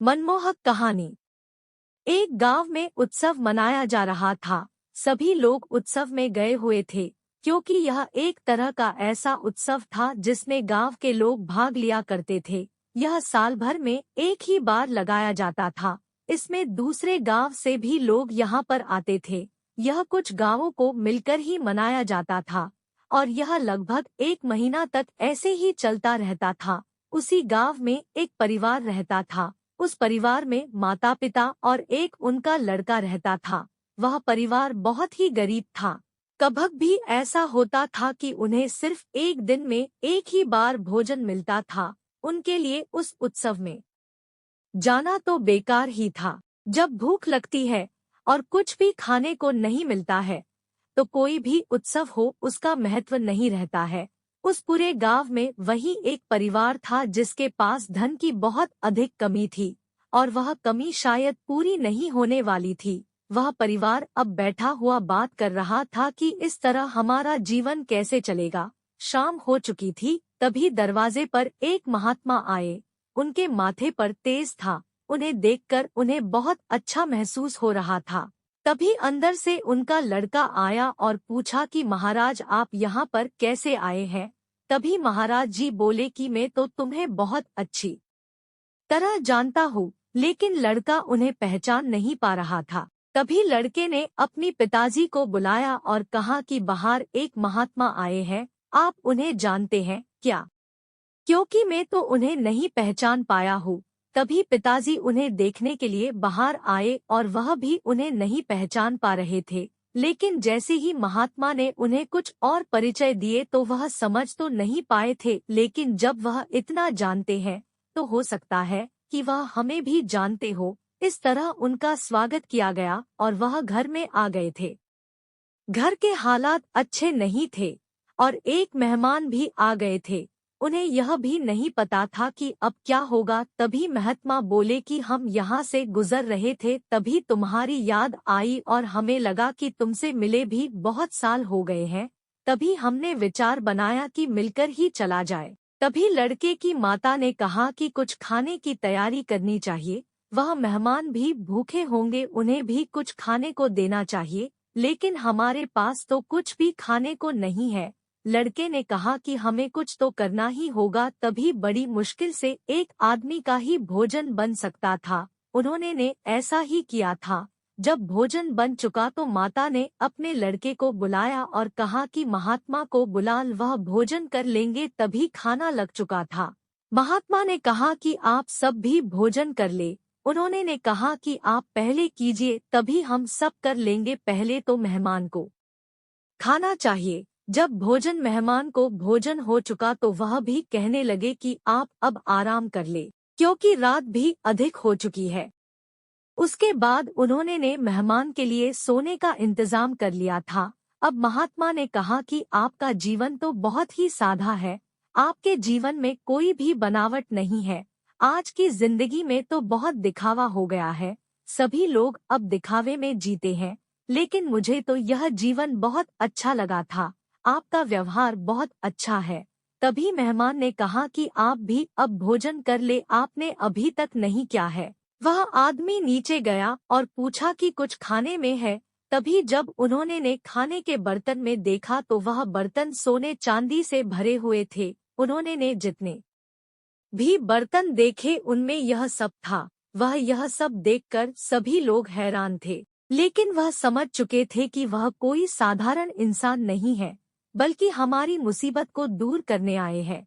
मनमोहक कहानी। एक गांव में उत्सव मनाया जा रहा था। सभी लोग उत्सव में गए हुए थे, क्योंकि यह एक तरह का ऐसा उत्सव था जिसमें गांव के लोग भाग लिया करते थे। यह साल भर में एक ही बार लगाया जाता था। इसमें दूसरे गांव से भी लोग यहाँ पर आते थे। यह कुछ गांवों को मिलकर ही मनाया जाता था और यह लगभग एक महीना तक ऐसे ही चलता रहता था। उसी गांव में एक परिवार रहता था। उस परिवार में माता पिता और एक उनका लड़का रहता था। वह परिवार बहुत ही गरीब था। कभी भी ऐसा होता था कि उन्हें सिर्फ एक दिन में एक ही बार भोजन मिलता था। उनके लिए उस उत्सव में जाना तो बेकार ही था। जब भूख लगती है और कुछ भी खाने को नहीं मिलता है, तो कोई भी उत्सव हो उसका महत्व नहीं रहता है। उस पूरे गांव में वही एक परिवार था जिसके पास धन की बहुत अधिक कमी थी, और वह कमी शायद पूरी नहीं होने वाली थी। वह परिवार अब बैठा हुआ बात कर रहा था कि इस तरह हमारा जीवन कैसे चलेगा। शाम हो चुकी थी, तभी दरवाजे पर एक महात्मा आए। उनके माथे पर तेज था। उन्हें देखकर उन्हें बहुत अच्छा महसूस हो रहा था। तभी अंदर से उनका लड़का आया और पूछा कि महाराज, आप यहाँ पर कैसे आए हैं। तभी महाराज जी बोले कि मैं तो तुम्हें बहुत अच्छी तरह जानता हूँ, लेकिन लड़का उन्हें पहचान नहीं पा रहा था। तभी लड़के ने अपनी पिताजी को बुलाया और कहा कि बाहर एक महात्मा आए हैं, आप उन्हें जानते हैं क्या? क्योंकि मैं तो उन्हें नहीं पहचान पाया हूँ। तभी पिताजी उन्हें देखने के लिए बाहर आए और वह भी उन्हें नहीं पहचान पा रहे थे। लेकिन जैसे ही महात्मा ने उन्हें कुछ और परिचय दिए तो वह समझ तो नहीं पाए थे, लेकिन जब वह इतना जानते हैं तो हो सकता है कि वह हमें भी जानते हो। इस तरह उनका स्वागत किया गया और वह घर में आ गए थे। घर के हालात अच्छे नहीं थे और एक मेहमान भी आ गए थे। उन्हें यह भी नहीं पता था कि अब क्या होगा। तभी महात्मा बोले कि हम यहाँ से गुजर रहे थे, तभी तुम्हारी याद आई और हमें लगा कि तुमसे मिले भी बहुत साल हो गए हैं। तभी हमने विचार बनाया कि मिलकर ही चला जाए। तभी लड़के की माता ने कहा कि कुछ खाने की तैयारी करनी चाहिए। वह मेहमान भी भूखे होंगे, उन्हें भी कुछ खाने को देना चाहिए, लेकिन हमारे पास तो कुछ भी खाने को नहीं है। लड़के ने कहा कि हमें कुछ तो करना ही होगा। तभी बड़ी मुश्किल से एक आदमी का ही भोजन बन सकता था। उन्होंने ने ऐसा ही किया था। जब भोजन बन चुका तो माता ने अपने लड़के को बुलाया और कहा कि महात्मा को बुला, वह भोजन कर लेंगे। तभी खाना लग चुका था। महात्मा ने कहा कि आप सब भी भोजन कर ले। उन्होंने ने कहा कि आप पहले कीजिए, तभी हम सब कर लेंगे। पहले तो मेहमान को खाना चाहिए। जब मेहमान को भोजन हो चुका तो वह भी कहने लगे कि आप अब आराम कर ले, क्योंकि रात भी अधिक हो चुकी है। उसके बाद उन्होंने ने मेहमान के लिए सोने का इंतजाम कर लिया था। अब महात्मा ने कहा कि आपका जीवन तो बहुत ही सादा है, आपके जीवन में कोई भी बनावट नहीं है। आज की जिंदगी में तो बहुत दिखावा हो गया है, सभी लोग अब दिखावे में जीते हैं। लेकिन मुझे तो यह जीवन बहुत अच्छा लगा था, आपका व्यवहार बहुत अच्छा है। तभी मेहमान ने कहा कि आप भी अब भोजन कर ले, आपने अभी तक नहीं किया है। वह आदमी नीचे गया और पूछा कि कुछ खाने में है। तभी जब उन्होंने ने खाने के बर्तन में देखा तो वह बर्तन सोने चांदी से भरे हुए थे। उन्होंने ने जितने भी बर्तन देखे उनमें यह सब था। वह यह सब देखकर सभी लोग हैरान थे, लेकिन वह समझ चुके थे कि वह कोई साधारण इंसान नहीं है, बल्कि हमारी मुसीबत को दूर करने आए हैं।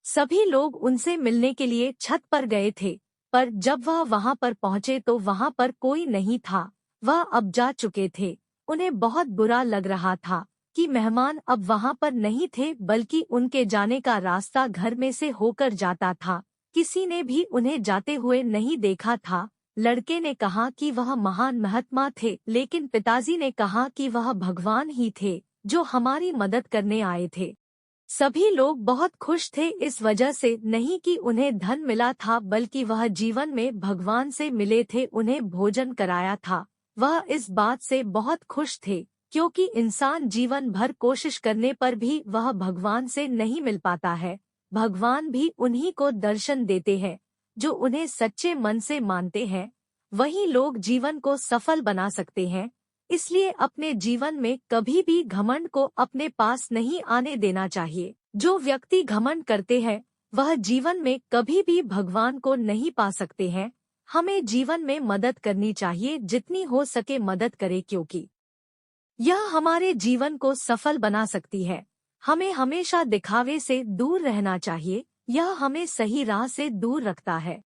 सभी लोग उनसे मिलने के लिए छत पर गए थे, पर जब वह वहां पर पहुंचे तो वहां पर कोई नहीं था। वह अब जा चुके थे। उन्हें बहुत बुरा लग रहा था कि मेहमान अब वहां पर नहीं थे, बल्कि उनके जाने का रास्ता घर में से होकर जाता था। किसी ने भी उन्हें जाते हुए नहीं देखा था। लड़के ने कहा कि वह महान महात्मा थे, लेकिन पिताजी ने कहा कि वह भगवान ही थे जो हमारी मदद करने आए थे। सभी लोग बहुत खुश थे, इस वजह से नहीं कि उन्हें धन मिला था, बल्कि वह जीवन में भगवान से मिले थे, उन्हें भोजन कराया था। वह इस बात से बहुत खुश थे, क्योंकि इंसान जीवन भर कोशिश करने पर भी वह भगवान से नहीं मिल पाता है। भगवान भी उन्हीं को दर्शन देते हैं। जो उन्हें सच्चे मन से मानते हैं, वही लोग जीवन को सफल बना सकते हैं। इसलिए अपने जीवन में कभी भी घमंड को अपने पास नहीं आने देना चाहिए। जो व्यक्ति घमंड करते हैं वह जीवन में कभी भी भगवान को नहीं पा सकते हैं। हमें जीवन में मदद करनी चाहिए, जितनी हो सके मदद करें, क्योंकि यह हमारे जीवन को सफल बना सकती है। हमें हमेशा दिखावे से दूर रहना चाहिए, यह हमें सही राह से दूर रखता है।